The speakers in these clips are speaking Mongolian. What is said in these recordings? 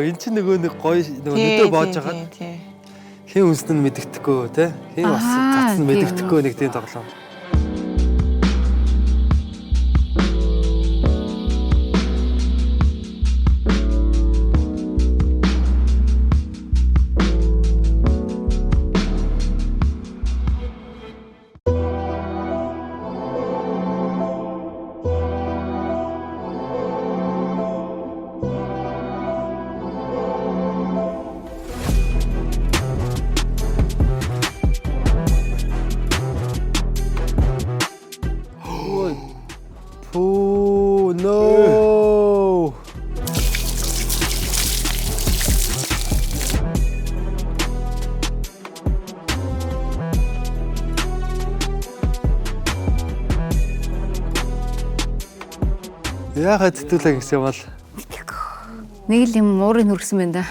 эн чинь нөгөө нэг гоё нөгөө нүдөө боож байгаа. Хин үнсэн нь мэддэхгүй те. Хин бас цацсан мэддэхгүй нэг тийм тоглоом. Oh no! Яагаад тэтүүлээ гэсэн юм бол нэг л юм уурыг нүргсэн байна да.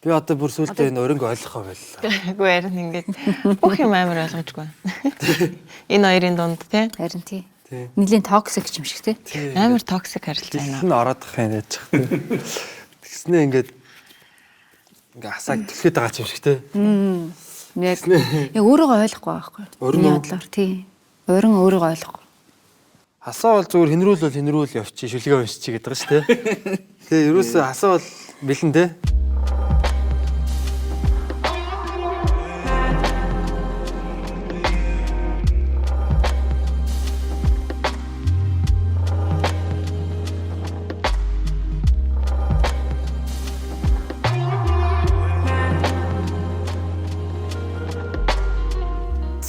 би одоо бүр сүултээ энэ өрөнгө ойлгохоо байлаа. Үгүй харин ингээд бүх юм амар ойлгомжгүй. Энэ хоёрын дунд тий. Харин тий. Нилийн токсик юм шиг тий. Амар токсик харилцаа байна. Тэгсэн ороод ах юм яаж чах. Тэгснээ ингээд асааг түлхээд байгаа юм шиг тий. Яг өөрийгөө ойлгохгүй байхгүй. Миний бодлоор тий. Орон өөрийгөө ойлгохгүй. Хасаа бол зүгээр хинрүүл явчих шүлгээ уншчих гэдэг байгаа шүү тий. Тэгээ ерөөсөө хасаа бол бэлэн тий.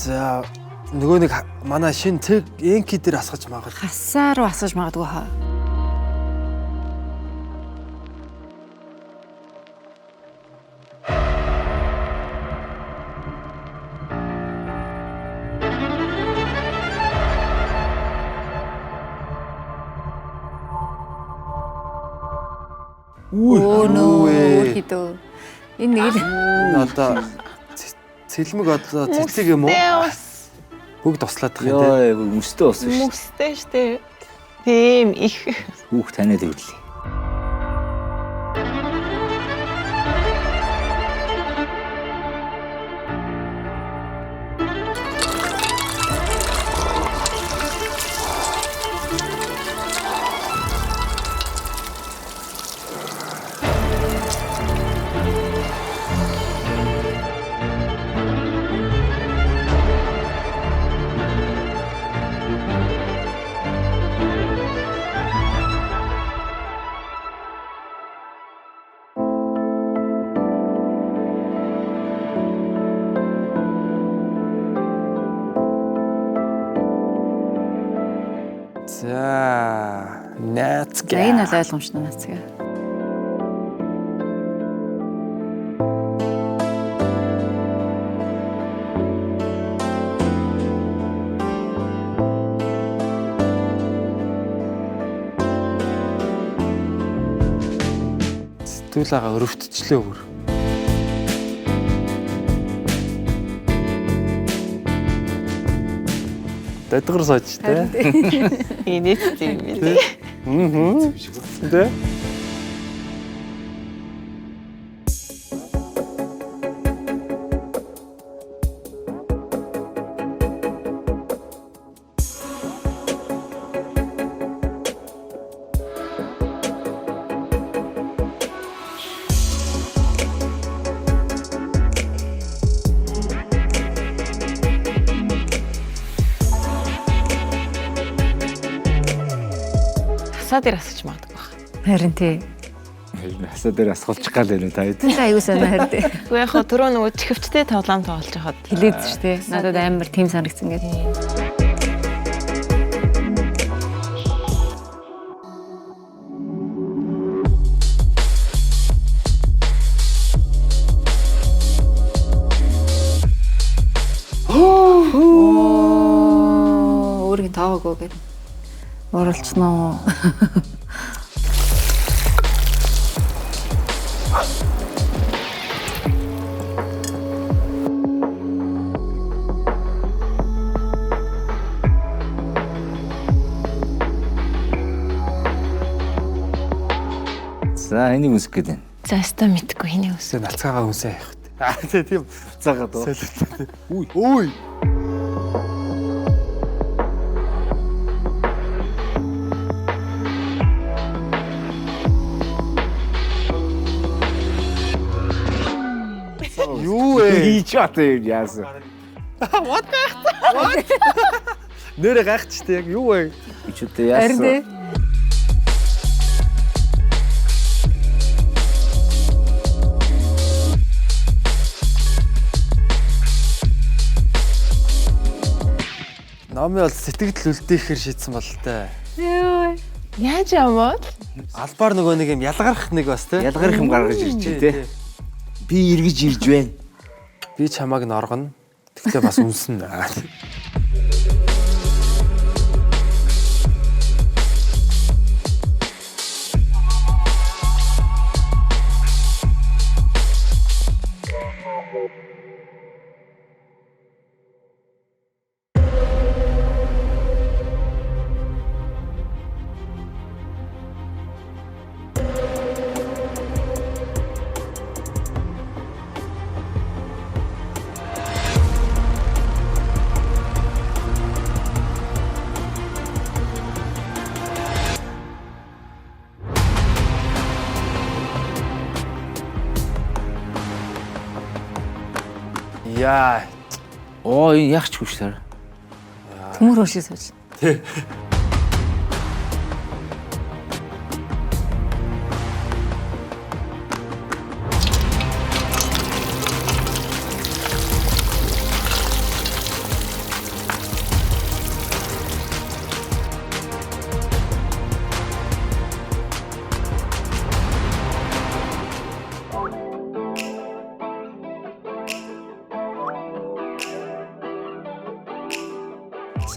За нөгөө нэг манай шин тэг энки дээр асгаж магад. Хасаа руу асгаж магадгүй хаа. Нөө хитөө. Энэ нэг одоо цэлмэг одоо цэцэг юм уу? Бүгд туслаад тах юм тий. Яа, мөстэй болсон шүү. Мөстэй штэ. Тийм их. Хүүх таниад ирлээ. За, нацгаа. энэ бол ойлгомжтой нацгаа. Сэтгүүлээгээ өрөвтчлээ өөр. Дэдгэр сууж тэ. Инээдтэй юм байна. Тэ. асаа дээр асууж магадгүй байна. Харин тий. Хасаа дээр асуулчих гал байна та хэд. Тэ аюу санаа харин тий. Уу яг хоо түрүү нөгөө чихвчтэй тоглоом тоглож байхад Хилээд шүү дээ. Надад амар тийм санагдсан гэдэг. Өөрийг таагагүй гэдэг. Оролцсноо. За энийг үсэх гээд байна. за өстө мэдгүй хэний үс. Тэ налцгаагаа үнсээ явах тий. Тийм. Цагаад уу. Үй. Юу вэ? Хийж бат яасан. Нэрэ гайхчихтэй яг юу вэ? Ичүүдээ Харин тий. яасан. Номын бол сэтгэл үлдээхээр шийдсэн бол таа. Юу. Яаж яваад? Албаар нөгөө нэг юм ялгарх нэг бас тий. Ялгарх юм гаргаж ирж байна те. Би эргэж ирж байна. Би чамааг норгоно. Тэгтээ бас үнсэн. Яа. Оо энэ яг ч хүчтэй. Төмөр хөшиг сууж. Тий.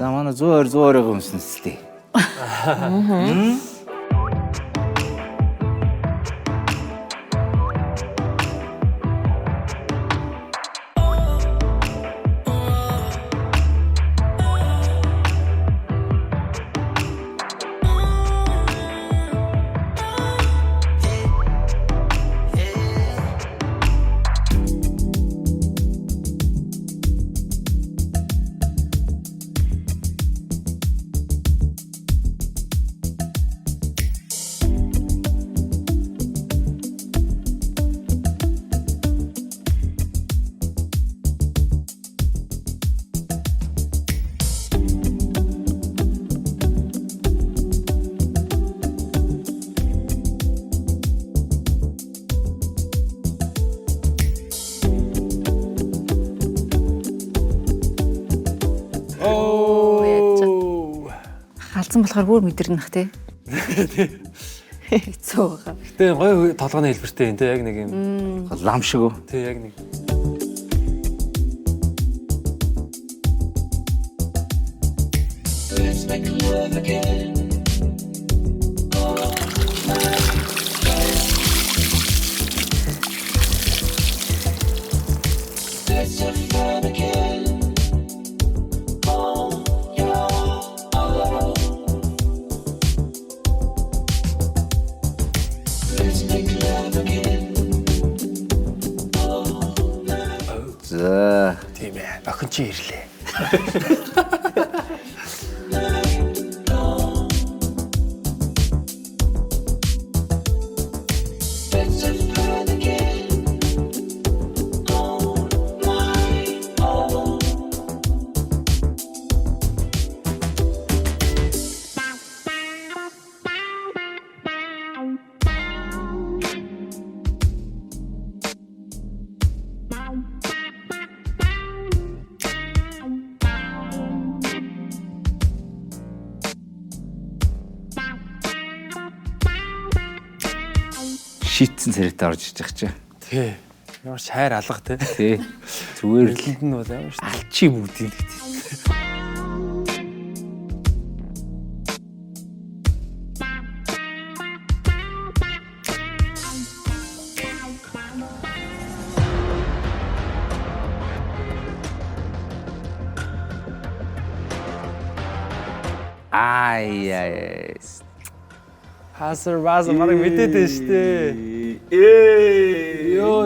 За манай 100-100-ыг өмсөн сте. Халдсан болохоор бүр мэдэрнэх тий. Хэцүү байгаа. Гэтэ гоё толгойн хэлбэртэй юм тий яг нэг юм. Лам шиг үү? Тий яг нэг. За Тийм ээ. Охин чи ирлээ. шийтсэн царайтай орж иж байгаа чи. Тий. Ямар ч хайр алга те. Тий. Зүгээр л Эрлэнд нь бол амар шүү. алчи бүгдийг. Ай. Хасар баасан марыг мэдээд байна шүү дээ. Ёо.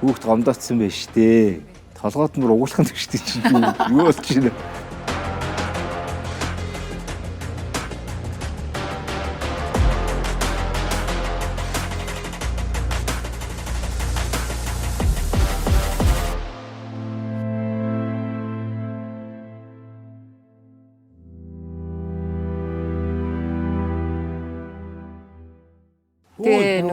Хүүхд гомдоцсон байж тээ. Толгойд мөр угуулах нь гэжтэй чинь юу болж байна? Тэгээ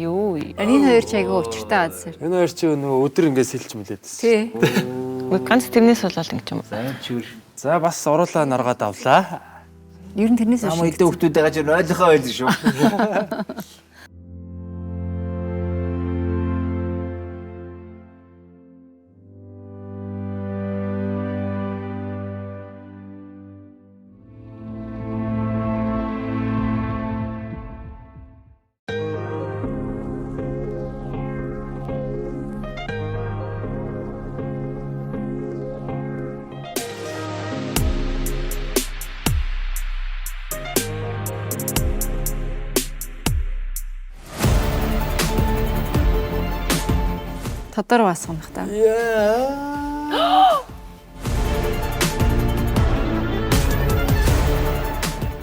Юу. энэ хоёр ч айгүй учиртай азар. Энэ хоёр чи нөгөө өдөр ингээд сэлж мэлээдсэн. Тий. Ганц тэрнээс болоод ингэ юм. За бас уруулаа наргаад авлаа. Ер нь тэрнээс Ам эдэн хүмүүстэйгээ ч ойлгохоо байлаа шүү. Тодор басгах та.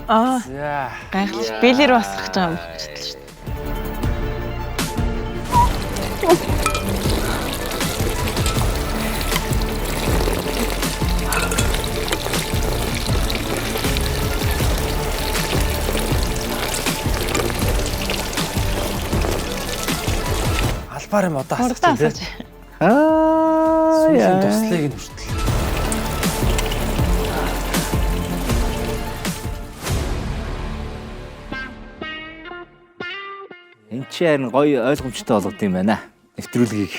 За. Гайхалтай бэлэр басгах гэж байгаа юм болчихлоо шүү дээ. Албаар юм одоо Хурдан асууж асууж. сүүлийн туслыг нь хүртэл. Энд чи харин гоё ойлгомжтой болгод юм байна. Нэвтрүүлгийг.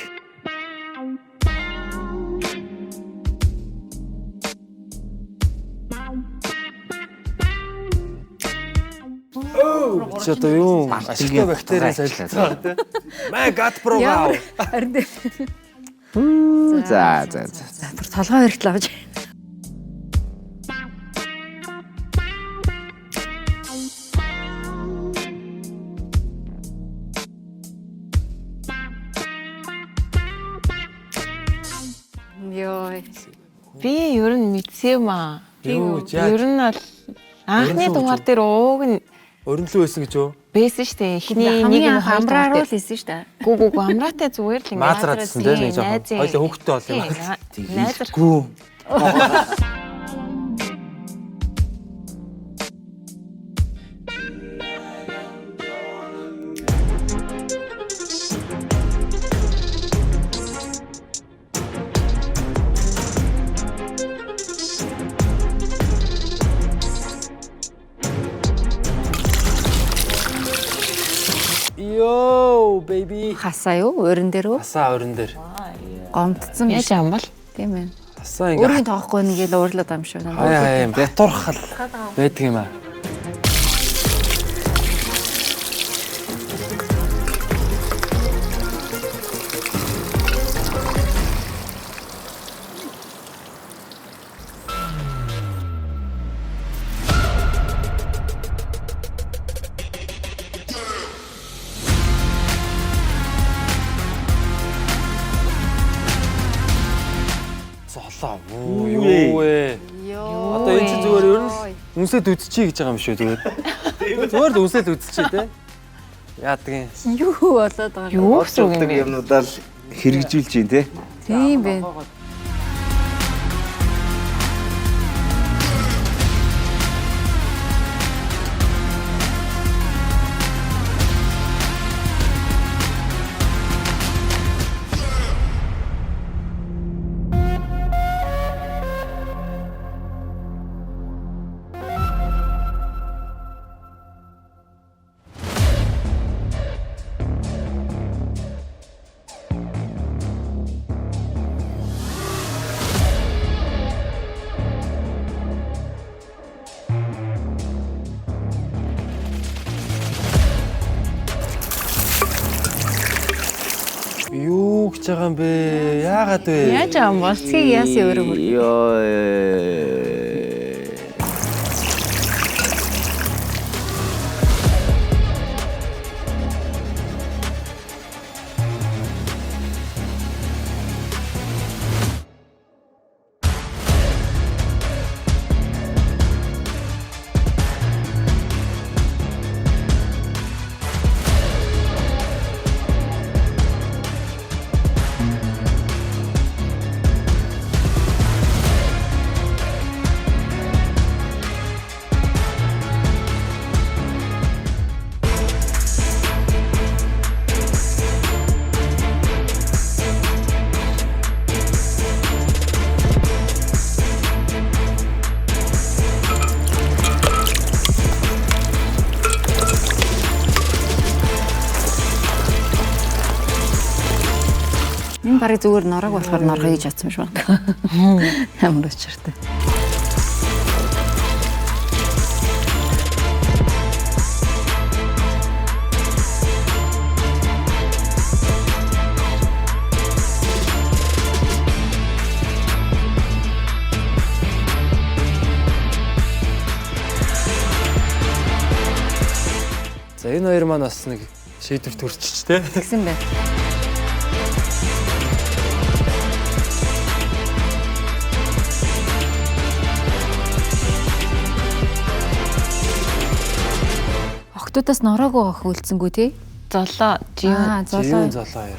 Чи одоо юу? Ашигтай бактериас ажилласан тий. My God Pro. Харин дээ. За. Бүр толгой хэрэгтэл авч. Йой. Би ер нь мэдсэн юм аа. Юу Ер нь бол анхны дугаар дээр ууг нь өрнөлөө байсан гэж юу? байсан шүү дээ. Эхний нэг Хамгийн нь анх амраар л хийсэн шүү дээ. Гүү амраатай зүгээр л ингэ Маазраадсан тий нэг жоохон. Хоёлаа хүүхдтэй бол юм. Найзар Гүү. Йоо, baby. Хасаа юу? Өрөн дээр үү? Хасаа өрн дээр. Гомдсон яаж биш. юм бол Тийм ээ. Хасаа Өөрийн ингээ тоохгүй нэгээл уурлаад ам шүү. хаяа батурхал байдаг юм аа. Золоо. Юу вэ? Одоо энэ чинь зүгээр ер нь үнсэд үдчихье гэж байгаа юм шүү зүгээр. Зүгээр л үнсэд үдчихье те. Яадаг юм. Юу болоод байгаа юм? юу гэсэн үг юм бэ? Юмнуудаа л хэрэгжүүлж байна те. Тийм бэ. гэж байгаа юм бэ? Яагаад вэ? Яаж аам болцгийг яасан өөрөө бүр. Энэ барыг зүгээр норог болохоор норго хийж чадсан юм шиг байна. Ямар учиртай. За энэ хоёр маань бас нэг шийдвэр төрчих те. Тэгсэн байна. Охтуудаас нороогүй авах үлдсэнгүй тий? Золоо, жиүн. Золоо. Золоо хоёр.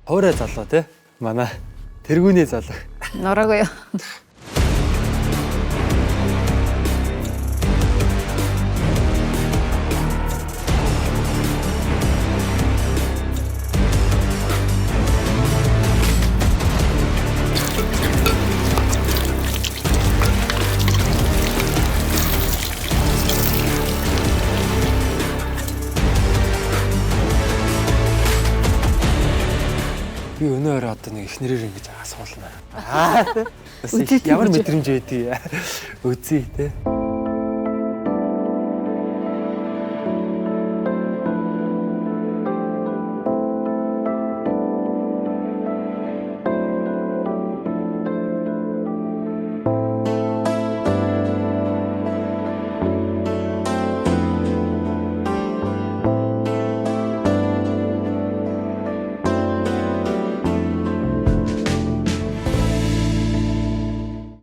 Хоорой залуу те. Манай тэргүүний залуу. Нороогүй. Би өнөөр одоо нэг ихнэрээр ингэж асуулна. Ямар мэдрэмж байдгийг үзье те.